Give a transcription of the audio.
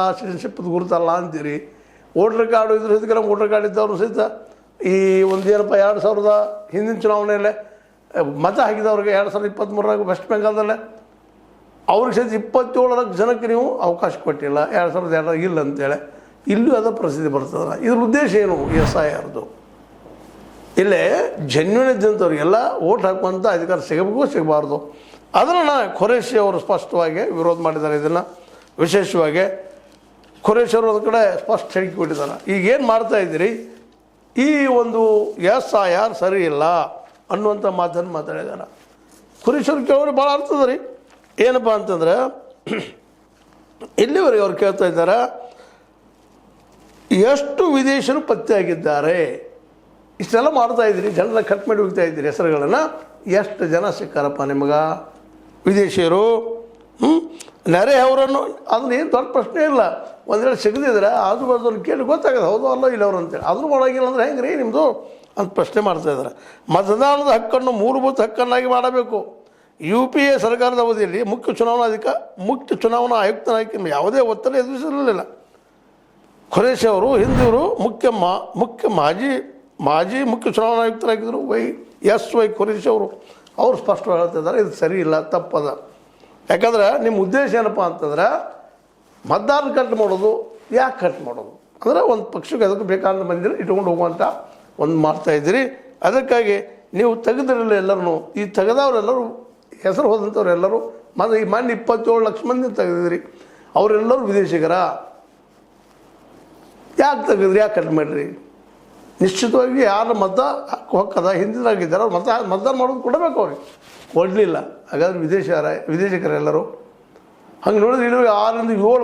Citizenship ಗುರುತಲ್ಲ ಅಂತೀರಿ. Voter card ಇದ್ರ ಸಹಿತ ಕೆಲವು ವೋಟರ್ ಕಾರ್ಡ್ ಇದ್ದವರು ಸಹಿತ ಈ ಒಂದೇನಪ್ಪ 2000 ಹಿಂದಿನ ಚುನಾವಣೆಯಲ್ಲೇ ಮತ ಹಾಕಿದವ್ರಿಗೆ 2023 ವೆಸ್ಟ್ ಬೆಂಗಾಲ್ದಲ್ಲೇ ಅವ್ರಿಗೆ ಸಹಿತ 27 ಲಕ್ಷ ಜನಕ್ಕೆ ನೀವು ಅವಕಾಶ ಕೊಟ್ಟಿಲ್ಲ, 2002 ಇಲ್ಲ ಅಂತೇಳಿ. ಇಲ್ಲೂ ಅದರ ಪ್ರಸಿದ್ಧಿ ಬರ್ತದಲ್ಲ. ಇದ್ರ ಉದ್ದೇಶ ಏನು? SIRದು ಇಲ್ಲೇ ಜೆನ್ಯೂನ್ ಇದ್ದಂಥವ್ರಿಗೆಲ್ಲ ಓಟ್ ಹಾಕುವಂಥ ಅಧಿಕಾರ ಸಿಗಬೇಕು, ಸಿಗಬಾರ್ದು. ಅದನ್ನು ಖುರೇಶಿ ಅವರು ಸ್ಪಷ್ಟವಾಗಿ ವಿರೋಧ ಮಾಡಿದ್ದಾರೆ. ಇದನ್ನು ವಿಶೇಷವಾಗಿ ಖುರೇಶಿ ಅವರು ಒಂದು ಕಡೆ ಸ್ಪಷ್ಟ ಹೇಳಿಕೆ ಕೊಟ್ಟಿದ್ದಾರೆ. ಈಗೇನು ಮಾಡ್ತಾ ಇದ್ದೀರಿ, ಈ ಒಂದು SIR ಸರಿ ಇಲ್ಲ ಅನ್ನುವಂಥ ಮಾತನ್ನು ಮಾತಾಡಿದ್ದಾರೆ. ಖುರೇಶಿ ಅವ್ರು ಕೇಳೋರು ಭಾಳ ಅರ್ಥದ ರೀ. ಏನಪ್ಪ ಅಂತಂದ್ರೆ ಇಲ್ಲಿವರೆಗೆ ಅವ್ರು ಕೇಳ್ತಾ ಇದ್ದಾರೆ, ಎಷ್ಟು ವಿದೇಶಿಯರು ಪತ್ತೆ ಆಗಿದ್ದಾರೆ, ಇಷ್ಟೆಲ್ಲ ಮಾಡ್ತಾ ಇದ್ದೀರಿ, ಜನರ ಕಟ್ ಮಾಡಿ ಹೋಗ್ತಾ ಇದ್ದೀರಿ ಹೆಸರುಗಳನ್ನು, ಎಷ್ಟು ಜನ ಸಿಕ್ಕಾರಪ್ಪ ನಿಮಗೆ ವಿದೇಶಿಯರು? ನೆರೆ ಅವರನ್ನು ಅದನ್ನ ಏನು ದೊಡ್ಡ ಪ್ರಶ್ನೆ ಇಲ್ಲ. ಒಂದು ವೇಳೆ ಸಿಗದಿದ್ರೆ ಆಜು ಬಾಜು ಕೇಳಿ ಗೊತ್ತಾಗದು ಹೌದು ಅಲ್ಲ ಇಲ್ಲ ಅವರು ಅಂತೇಳಿ. ಅದ್ರ ಒಳಗಿಲ್ಲ ಅಂದರೆ ಹೆಂಗೆ ರೀ ನಿಮ್ಮದು ಅಂತ ಪ್ರಶ್ನೆ ಮಾಡ್ತಾಯಿದ್ದಾರೆ. ಮತದಾನದ ಹಕ್ಕನ್ನು ಮೂಲಭೂತ ಹಕ್ಕನ್ನಾಗಿ ಮಾಡಬೇಕು. UPA ಸರ್ಕಾರದ ಅವಧಿಯಲ್ಲಿ ಮುಖ್ಯ ಚುನಾವಣಾ ಆಯುಕ್ತನಾಗಿ ಯಾವುದೇ ಒತ್ತಡ ಎದುರಿಸಿರಲಿಲ್ಲ. ಖುರೇಶಿ ಅವರು ಹಿಂದಿವರು ಮಾಜಿ ಮುಖ್ಯ ಚುನಾವಣಾ ಆಯುಕ್ತರಾಗಿದ್ದರು SY ಖುರೇಶಿ ಅವರು ಸ್ಪಷ್ಟವಾಗಿ ಹೇಳ್ತಿದ್ದಾರೆ, ಇದು ಸರಿ ಇಲ್ಲ, ತಪ್ಪದ. ಯಾಕಂದ್ರೆ ನಿಮ್ಮ ಉದ್ದೇಶ ಏನಪ್ಪ ಅಂತಂದ್ರೆ ಮತದಾರನ ಕಟ್ ಮಾಡೋದು. ಯಾಕೆ ಕಟ್ ಮಾಡೋದು ಅಂದರೆ ಒಂದು ಪಕ್ಷಕ್ಕೆ ಅದಕ್ಕೆ ಬೇಕಾದ ಮಂದಿರ ಇಟ್ಕೊಂಡು ಹೋಗುವಂಥ ಒಂದು ಮಾಡ್ತಾಯಿದ್ದೀರಿ. ಅದಕ್ಕಾಗಿ ನೀವು ತೆಗೆದಿರಲಿಲ್ಲ ಎಲ್ಲರೂ. ಈ ತೆಗೆದವರೆಲ್ಲರೂ ಹೆಸರು ಹೋದಂಥವ್ರೆಲ್ಲರೂ ಈ ಮೊನ್ನೆ 27 ಲಕ್ಷ ಮಂದಿ ತೆಗೆದಿದ್ರಿ, ಅವರೆಲ್ಲರೂ ವಿದೇಶಿಗರ. ಯಾಕೆ ತೆಗೆದ್ರಿ, ಯಾಕೆ ಕಟ್ ಮಾಡಿರಿ? ನಿಶ್ಚಿತವಾಗಿ ಯಾರು ಮತ ಹಕ್ಕದ ಹಿಂದಿನಾಗಿದ್ದಾರೆ ಅವ್ರು ಮತದಾನ ಮಾಡೋದು ಕೊಡಬೇಕು. ಅವ್ರಿಗೆ ಕೊಡಲಿಲ್ಲ, ಹಾಗಾದ್ರೆ ವಿದೇಶಿಗರೆಲ್ಲರೂ. ಹಂಗೆ ನೋಡಿದ್ರೆ ಇಲ್ಲಿ 6 ರಿಂದ 7